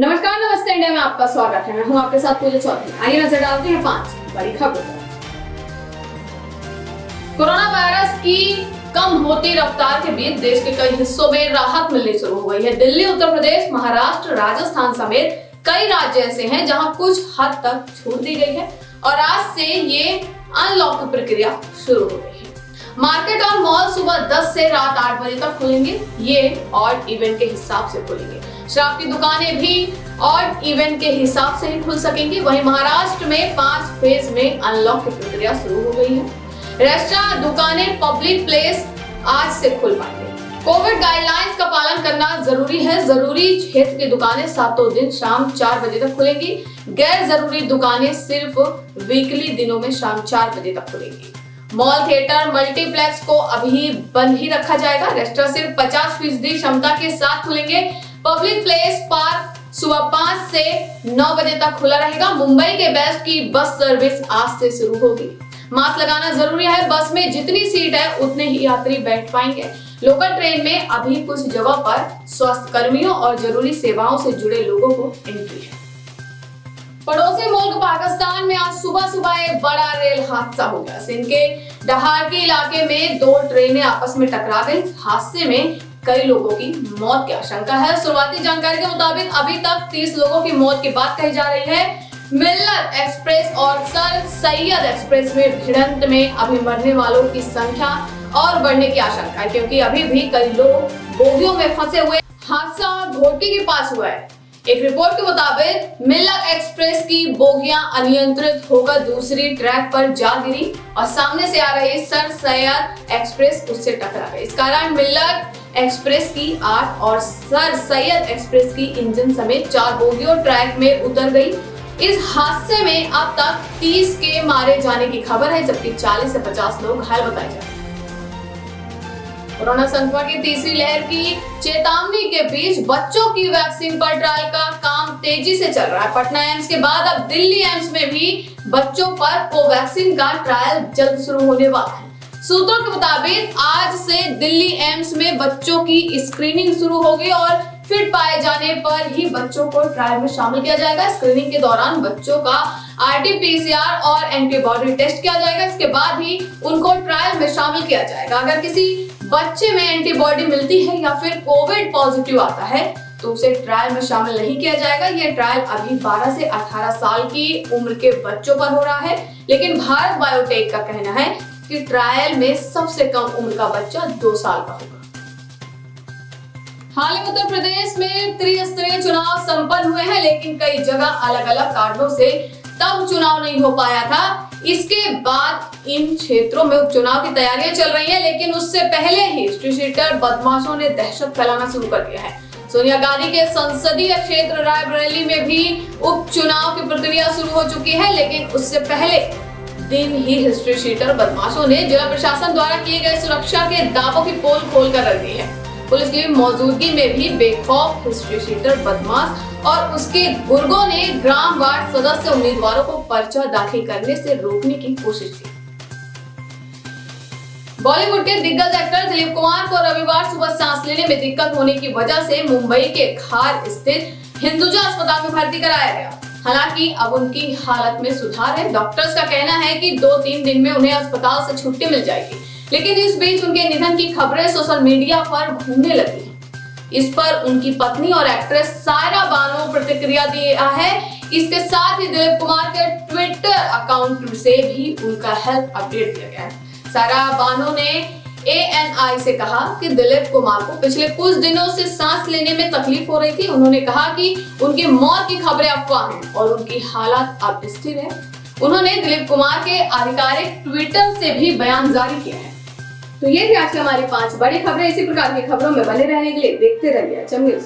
नमस्कार, नमस्ते इंडिया में आपका स्वागत है। मैं हूं आपके साथ पूजा चौधरी। आइए नजर डालते हैं 5 बड़ी खबरों पर। कोरोना वायरस की कम होती रफ्तार के बीच देश के कई हिस्सों में राहत मिलनी शुरू हो गई है। दिल्ली, उत्तर प्रदेश, महाराष्ट्र, राजस्थान समेत कई राज्य ऐसे हैं जहां कुछ हद तक छूट दी गई है और आज से ये अनलॉक की प्रक्रिया शुरू हो गई है। मार्केट और मॉल सुबह 10 से रात 8 बजे तक खुलेंगे। ये ऑड इवेंट के हिसाब से खुलेंगे। शराब की दुकानें भी ऑड इवेंट के हिसाब से ही खुल सकेंगी। वहीं महाराष्ट्र में 5 फेज में अनलॉक की प्रक्रिया शुरू हो गई है। रेस्टोरेंट, दुकानें, पब्लिक प्लेस आज से खुल पाएंगे। कोविड गाइडलाइंस का पालन करना जरूरी है। जरूरी क्षेत्र की दुकानें सातों दिन शाम 4 बजे तक खुलेंगी। गैर जरूरी दुकानें सिर्फ वीकली दिनों में शाम 4 बजे तक खुलेंगी। मॉल, थिएटर, मल्टीप्लेक्स को अभी बंद ही रखा जाएगा। रेस्टोरेंट सिर्फ 50% क्षमता के साथ खुलेंगे। पब्लिक प्लेस, पार्क सुबह 5 से 9 बजे तक खुला रहेगा। मुंबई के बेस्ट की बस सर्विस आज से शुरू होगी। मास्क लगाना जरूरी है। बस में जितनी सीट है उतने ही यात्री बैठ पाएंगे। लोकल ट्रेन में अभी कुछ जगह पर स्वास्थ्य कर्मियों और जरूरी सेवाओं से जुड़े लोगों को एंट्री है। पड़ोसी मुल्क पाकिस्तान में आज सुबह एक बड़ा रेल हादसा हो गया। सिंध के डहारकी इलाके में 2 ट्रेनें आपस में टकरा गई। हादसे में कई लोगों की मौत की आशंका है। शुरुआती जानकारी के मुताबिक अभी तक 30 लोगों की मौत की बात कही जा रही है। मिल्लत एक्सप्रेस और सर सैयद एक्सप्रेस में भिड़ंत में अभी मरने वालों की संख्या और बढ़ने की आशंका है, क्योंकि अभी भी कई लोग बोगियों में फंसे हुए। हादसा घोटी के पास हुआ है। एक रिपोर्ट के मुताबिक मिल्लत एक्सप्रेस की बोगियां अनियंत्रित होकर दूसरी ट्रैक पर जा गिरी और सामने से आ रही सर सैयद एक्सप्रेस उससे टकरा गई। इस कारण मिल्लत एक्सप्रेस की 8 और सर सैयद एक्सप्रेस की इंजन समेत 4 बोगियों ट्रैक में उतर गई। इस हादसे में अब तक 30 के मारे जाने की खबर है, जबकि 40 से 50 लोग घायल बताए जा रहे हैं। कोरोना संक्रमण की तीसरी लहर की चेतावनी के बीच बच्चों की वैक्सीन पर ट्रायल का काम तेजी से चल रहा है। पटना एम्स के बाद अब दिल्ली एम्स में भी बच्चों पर कोवैक्सीन का ट्रायल जल्द शुरू होने वाला है। सूत्रों के मुताबिक आज से दिल्ली एम्स में बच्चों की स्क्रीनिंग शुरू होगी और फिट पाए जाने पर ही बच्चों को ट्रायल में शामिल किया जाएगा। स्क्रीनिंग के दौरान बच्चों का RT-PCR और एंटीबॉडी टेस्ट किया जाएगा। इसके बाद ही उनको ट्रायल में शामिल किया जाएगा। अगर किसी बच्चे में एंटीबॉडी मिलती है या फिर कोविड पॉजिटिव आता है तो उसे ट्रायल में शामिल नहीं किया जाएगा। यह ट्रायल अभी 12 से 18 साल की उम्र के बच्चों पर हो रहा है, लेकिन भारत बायोटेक का कहना है कि ट्रायल में सबसे कम उम्र का बच्चा 2 साल का होगा। हाल ही उत्तर प्रदेश में त्रिस्तरीय चुनाव संपन्न हुए हैं, लेकिन कई जगह अलग अलग कारणों से तब चुनाव नहीं हो पाया था। इसके बाद इन क्षेत्रों में उपचुनाव की तैयारियां चल रही हैं, लेकिन उससे पहले ही हिस्ट्री शीटर बदमाशों ने दहशत फैलाना शुरू कर दिया है। सोनिया गांधी के संसदीय क्षेत्र रायबरेली में भी उपचुनाव की प्रक्रिया शुरू हो चुकी है, लेकिन उससे पहले दिन ही हिस्ट्री शीटर बदमाशों ने जिला प्रशासन द्वारा किए गए सुरक्षा के दावों की पोल खोल कर रख दी है। पुलिस की मौजूदगी में भी बेखौफ हिस्ट्री शीटर बदमाश और उसके गुर्गों ने ग्राम वार्ड सदस्य उम्मीदवारों को पर्चा दाखिल करने से रोकने की कोशिश की। बॉलीवुड के दिग्गज एक्टर दिलीप कुमार को रविवार सुबह सांस लेने में दिक्कत होने की वजह से मुंबई के खार स्थित हिंदुजा अस्पताल में भर्ती कराया गया। हालांकि अब उनकी हालत में सुधार है। डॉक्टर्स का कहना है कि 2-3 दिन में उन्हें अस्पताल से छुट्टी मिल जाएगी, लेकिन इस बीच उनके निधन की खबरें सोशल मीडिया पर घूमने लगी हैं। इस पर उनकी पत्नी और एक्ट्रेस सायरा बानो प्रतिक्रिया दिया है। इसके साथ ही दिलीप कुमार के ट्विटर अकाउंट से भी उनका हेल्थ अपडेट दिया गया है। सायरा बानो ने ANI से कहा कि दिलीप कुमार को पिछले कुछ दिनों से सांस लेने में तकलीफ हो रही थी। उन्होंने कहा कि उनकी मौत की खबरें अफवाह हैं और उनकी हालत अब स्थिर है। उन्होंने दिलीप कुमार के आधिकारिक ट्विटर से भी बयान जारी किया है। तो ये थी आज की हमारी 5 बड़ी खबरें। इसी प्रकार की खबरों में बने रहने के लिए देखते रहिए अच्छा न्यूज़।